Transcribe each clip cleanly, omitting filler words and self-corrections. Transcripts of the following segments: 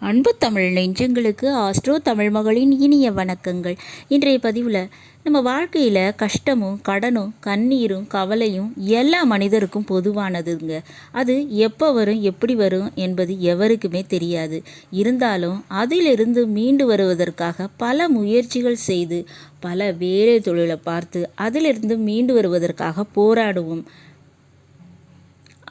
அன்பு தமிழ் நெஞ்சங்களுக்கு ஆஸ்ட்ரோ தமிழ் மகளின் இனிய வணக்கங்கள். இன்றைய பதிவில் நம்ம வாழ்க்கையில் கஷ்டமும் கடனும் கண்ணீரும் கவலையும் எல்லா மனிதருக்கும் பொதுவானதுங்க. அது எப்போ வரும் எப்படி வரும் என்பது எவருக்குமே தெரியாது. இருந்தாலும் அதிலிருந்து மீண்டு வருவதற்காக பல முயற்சிகள் செய்து பல வேலை தொழிலை பார்த்து அதிலிருந்து மீண்டு வருவதற்காக போராடுவோம்.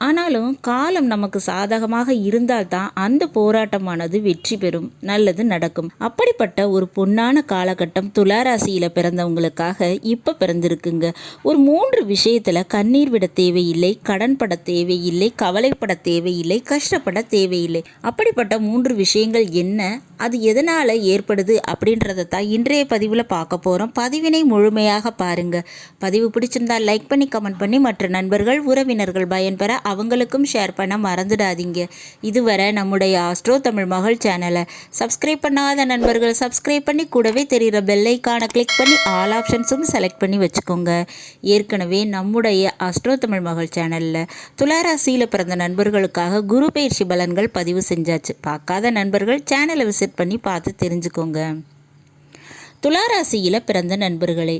ஆனாலும் காலம் நமக்கு சாதகமாக இருந்தால்தான் அந்த போராட்டமானது வெற்றி பெறும், நல்லது நடக்கும். அப்படிப்பட்ட ஒரு பொன்னான காலகட்டம் துளாராசியில் பிறந்தவங்களுக்காக இப்போ பிறந்திருக்குங்க. ஒரு 3 விஷயத்தில் கண்ணீர் விட தேவையில்லை, கடன் பட தேவையில்லை, கவலைப்பட தேவையில்லை, கஷ்டப்பட தேவையில்லை. அப்படிப்பட்ட 3 விஷயங்கள் என்ன, அது எதனால் ஏற்படுது அப்படின்றத தான் இன்றைய பதிவில் பார்க்க போகிறோம். பதிவினை முழுமையாக பாருங்கள். பதிவு பிடிச்சிருந்தால் லைக் பண்ணி கமெண்ட் பண்ணி மற்ற நண்பர்கள் உறவினர்கள் பயன்பெற அவங்களுக்கும் ஷேர் பண்ண மறந்துடாதீங்க. இதுவரை நம்முடைய ஆஸ்ட்ரோ தமிழ் மகள் சேனலை சப்ஸ்கிரைப் பண்ணாத நண்பர்கள் சப்ஸ்கிரைப் பண்ணி கூடவே தெரிகிற பெல் ஐக்கானை கிளிக் பண்ணி ஆல் ஆப்ஷன்ஸும் செலக்ட் பண்ணி வச்சுக்கோங்க. ஏற்கனவே நம்முடைய ஆஸ்ட்ரோ தமிழ் மகள் சேனலில் துளாராசியில் பிறந்த நண்பர்களுக்காக குரு பயிற்சி பலன்கள் பதிவு செஞ்சாச்சு. பார்க்காத நண்பர்கள் சேனலை விசிட் பண்ணி பார்த்து தெரிஞ்சுக்கோங்க. துளாராசியில் பிறந்த நண்பர்களே,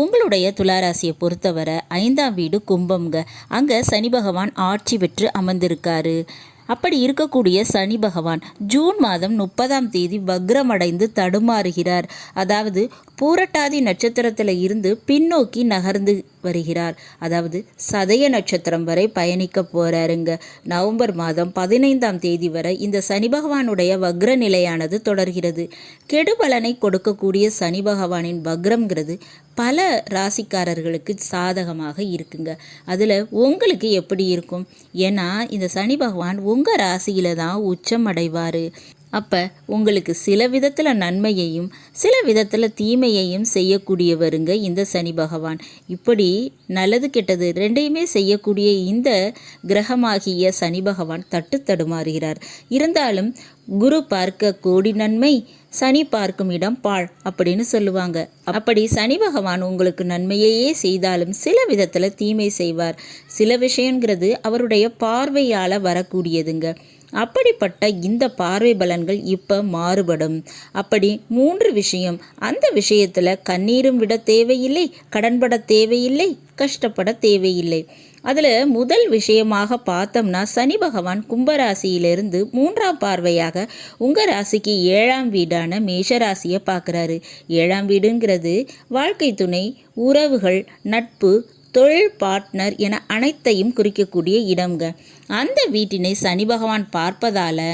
உங்களுடைய துளாராசியை பொறுத்தவரை 5ஆம் வீடு கும்பம்ங்க. அங்கே சனி பகவான் ஆட்சி பெற்று அமர்ந்திருக்காரு. அப்படி இருக்கக்கூடிய சனி பகவான் ஜூன் மாதம் 30ஆம் தேதி வக்ரமடைந்து தடுமாறுகிறார். அதாவது பூரட்டாதி நட்சத்திரத்தில் இருந்து பின்னோக்கி நகர்ந்து வருகிறார். அதாவது சதய நட்சத்திரம் வரை பயணிக்க போகிறாருங்க. நவம்பர் மாதம் 15ஆம் தேதி வரை இந்த சனி பகவானுடைய வக்ர நிலையானது தொடர்கிறது. கெடுபலனை கொடுக்கக்கூடிய சனி பகவானின் வக்ரம்ங்கிறது பல ராசிக்காரர்களுக்கு சாதகமாக இருக்குங்க. அதில் உங்களுக்கு எப்படி இருக்கும்? ஏன்னா இந்த சனி பகவான் உங்கள் ராசியில் தான் உச்சம் அடைவார். அப்போ உங்களுக்கு சில விதத்தில் நன்மையையும் சில விதத்தில் தீமையையும் செய்யக்கூடியவருங்க இந்த சனி பகவான். இப்படி நல்லது கெட்டது ரெண்டையுமே செய்யக்கூடிய இந்த கிரகமாகிய சனி பகவான் தடுமாறுகிறார். இருந்தாலும் குரு பார்க்க கோடி நன்மை, சனி பார்க்கும் இடம் பாழ் அப்படின்னு சொல்லுவாங்க. அப்படி சனி பகவான் உங்களுக்கு நன்மையையே செய்தாலும் சில விதத்தில் தீமை செய்வார். சில விஷயங்கிறது அவருடைய பார்வையால் வரக்கூடியதுங்க. அப்படிப்பட்ட இந்த பார்வை பலன்கள் இப்போ மாறுபடும். அப்படி 3 விஷயம், அந்த விஷயத்தில் கண்ணீரும் விட தேவையில்லை, கடன்பட தேவையில்லை, கஷ்டப்பட தேவையில்லை. அதில் முதல் விஷயமாக பார்த்தோம்னா சனி பகவான் கும்பராசியிலிருந்து 3ஆம் பார்வையாக உங்கள் ராசிக்கு 7ஆம் வீடான மேஷராசியை பார்க்குறாரு. 7ஆம் வீடுங்கிறது வாழ்க்கை துணை, உறவுகள், நட்பு, தொழில் பார்ட்னர் என அனைத்தையும் குறிக்கக்கூடிய இடம்ங்க. அந்த வீட்டினை சனி பகவான் பார்ப்பதால்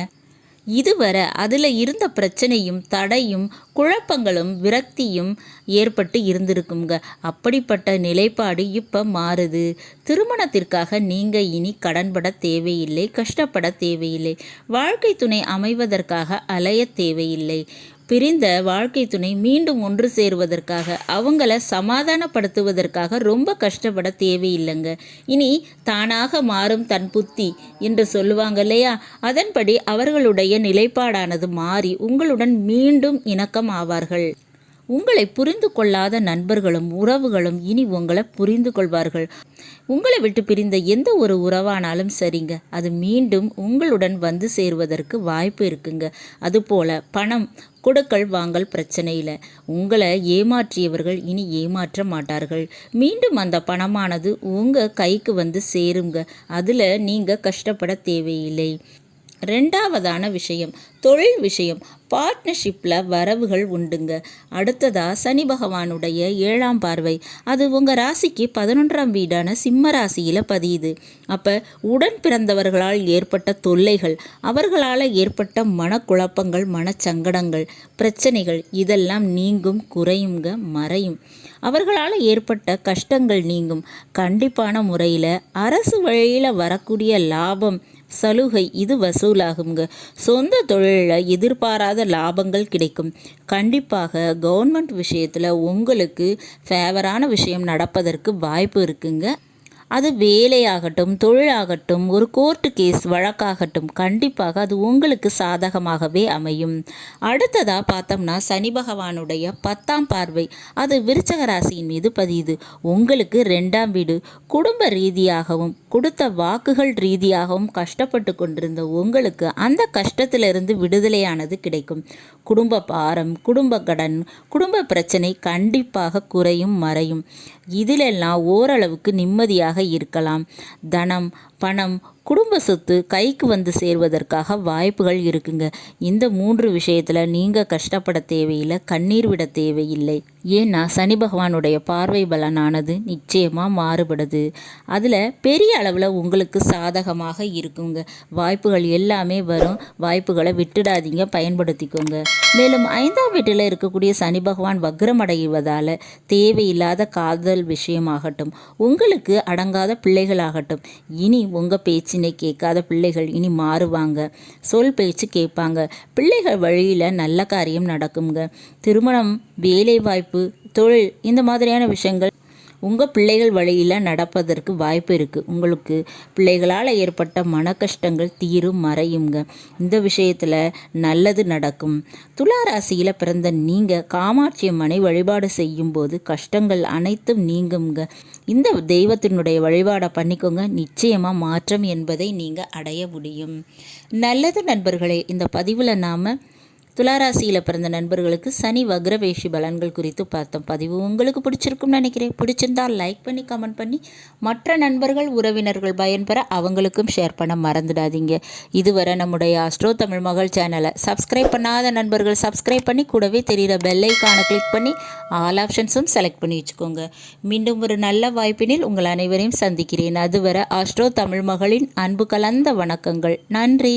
இதுவரை அதில் இருந்த பிரச்சனையும் தடையும் குழப்பங்களும் விரக்தியும் ஏற்பட்டு இருந்திருக்குங்க. அப்படிப்பட்ட நிலைப்பாடு இப்போ மாறுது. திருமணத்திற்காக நீங்கள் இனி கடன்பட தேவையில்லை, கஷ்டப்பட தேவையில்லை, வாழ்க்கை துணை அமைவதற்காக அலைய தேவையில்லை. பிரிந்த வாழ்க்கை துணை மீண்டும் ஒன்று சேருவதற்காக அவங்கள சமாதானப்படுத்துவதற்காக ரொம்ப கஷ்டப்பட தேவையில்லைங்க. இனி தானாக மாறும் தன் புத்தி என்று சொல்லுவாங்க இல்லையா, அதன்படி அவர்களுடைய நிலைப்பாடானது மாறி உங்களுடன் மீண்டும் இணக்கம் ஆவார்கள். உங்களை புரிந்து கொள்ளாத நண்பர்களும் உறவுகளும் இனி உங்களை புரிந்து கொள்வார்கள். உங்களை விட்டு பிரிந்த எந்த ஒரு உறவானாலும் சரிங்க, அது மீண்டும் உங்களுடன் வந்து சேருவதற்கு வாய்ப்பு இருக்குங்க. அதுபோல் பணம் கொடுக்கல் வாங்கல் பிரச்சனையில் உங்களை ஏமாற்றியவர்கள் இனி ஏமாற்ற மாட்டார்கள். மீண்டும் அந்த பணமானது உங்கள் கைக்கு வந்து சேருங்க. அதில் நீங்கள் கஷ்டப்பட தேவையில்லை. 2ஆவதான விஷயம் தொழில் விஷயம். பார்ட்னர்ஷிப்பில் வரவுகள் உண்டுங்க. அடுத்ததாக சனி பகவானுடைய 7ஆம் பார்வை அது உங்கள் ராசிக்கு 11ஆம் வீடான சிம்ம ராசியில் பதியுது. அப்போ உடன் பிறந்தவர்களால் ஏற்பட்ட தொல்லைகள், அவர்களால் ஏற்பட்ட மனக்குழப்பங்கள், மனச்சங்கடங்கள், பிரச்சனைகள் இதெல்லாம் நீங்கும், குறையுங்க, மறையும். அவர்களால் ஏற்பட்ட கஷ்டங்கள் நீங்கும். கண்டிப்பான முறையில் அரசு வழியில் வரக்கூடிய லாபம், சலுகை இது வசூலாகுங்க. சொந்த தொழிலில் எதிர்பாராத லாபங்கள் கிடைக்கும். கண்டிப்பாக கவர்மெண்ட் விஷயத்தில் உங்களுக்கு ஃபேவரான விஷயம் நடப்பதற்கு வாய்ப்பு இருக்குங்க. அது வேலையாகட்டும், தொழிலாகட்டும், ஒரு கோர்ட்டு கேஸ் வழக்காகட்டும், கண்டிப்பாக அது உங்களுக்கு சாதகமாகவே அமையும். அடுத்ததாக பார்த்தோம்னா சனி பகவானுடைய 10ஆம் பார்வை அது விருச்சக ராசியின் மீது பதியுது. உங்களுக்கு 2ஆம் வீடு. குடும்ப ரீதியாகவும் கொடுத்த வாக்குகள் ரீதியாகவும் கஷ்டப்பட்டு கொண்டிருந்த உங்களுக்கு அந்த கஷ்டத்திலிருந்து விடுதலையானது கிடைக்கும். குடும்ப பாரம், குடும்ப கடன், குடும்ப பிரச்சனை கண்டிப்பாக குறையும், மறையும். இதிலெல்லாம் ஓரளவுக்கு நிம்மதியாக இருக்கலாம். தனம், பணம், குடும்ப சொத்து கைக்கு வந்து சேர்வதற்காக வாய்ப்புகள் இருக்குங்க. இந்த 3 விஷயத்தில் நீங்கள் கஷ்டப்பட தேவையில்லை, கண்ணீர் விட தேவையில்லை. ஏன்னா சனி பகவானுடைய பார்வை பலனானது நிச்சயமாக மாறுபடுது. அதில் பெரிய அளவில் உங்களுக்கு சாதகமாக இருக்குங்க. வாய்ப்புகள் எல்லாமே வரும். வாய்ப்புகளை விட்டுடாதீங்க, பயன்படுத்திக்கோங்க. மேலும் 5ஆம் வீட்டில் இருக்கக்கூடிய சனி பகவான் வக்ரமடைவதால் தேவையில்லாத காதல் விஷயமாகட்டும், உங்களுக்கு அடங்காத பிள்ளைகளாகட்டும், இனி உங்கள் பேச்சினை கேட்காத பிள்ளைகள் இனி மாறுவாங்க. சொல் பேச்சு கேட்பாங்க. பிள்ளைகள் வழியில் நல்ல காரியம் நடக்குங்க. திருமணம், வேலைவாய்ப்பு, தொழில் இந்த மாதிரியான விஷயங்கள் உங்கள் பிள்ளைகள் வழியில் நடப்பதற்கு வாய்ப்பு இருக்குது. உங்களுக்கு பிள்ளைகளால் ஏற்பட்ட மன கஷ்டங்கள் தீரும், மறையுங்க. இந்த விஷயத்தில் நல்லது நடக்கும். துலா ராசியில் பிறந்த நீங்கள் காமாட்சி அம்மனை வழிபாடு செய்யும்போது கஷ்டங்கள் அனைத்தும் நீங்குங்க. இந்த தெய்வத்தினுடைய வழிபாடை பண்ணிக்கோங்க. நிச்சயமாக மாற்றம் என்பதை நீங்கள் அடைய முடியும். நல்லது நண்பர்களே, இந்த பதிவில் நாம் துளாராசியில் பிறந்த நண்பர்களுக்கு சனி வக்ரவேஷி பலன்கள் குறித்து பார்த்தோம். பதிவு உங்களுக்கு பிடிச்சிருக்கும்னு நினைக்கிறேன். பிடிச்சிருந்தால் லைக் பண்ணி, கமெண்ட் பண்ணி, மற்ற நண்பர்கள், உறவினர்கள் பயன்பெற அவங்களுக்கும் ஷேர் பண்ண மறந்துடாதீங்க. இதுவரை நம்முடைய ஆஸ்ட்ரோ தமிழ் மகள் சேனலை சப்ஸ்கிரைப் பண்ணாத நண்பர்கள் சப்ஸ்கிரைப் பண்ணி, கூடவே தெரிகிற பெல் ஐகானை கிளிக் பண்ணி ஆல் ஆப்ஷன்ஸும் செலக்ட் பண்ணி வச்சுக்கோங்க. மீண்டும் ஒரு நல்ல வாய்ப்பினில் உங்கள் அனைவரையும் சந்திக்கிறேன். அதுவரை ஆஸ்ட்ரோ தமிழ் மகளின் அன்பு கலந்த வணக்கங்கள். நன்றி.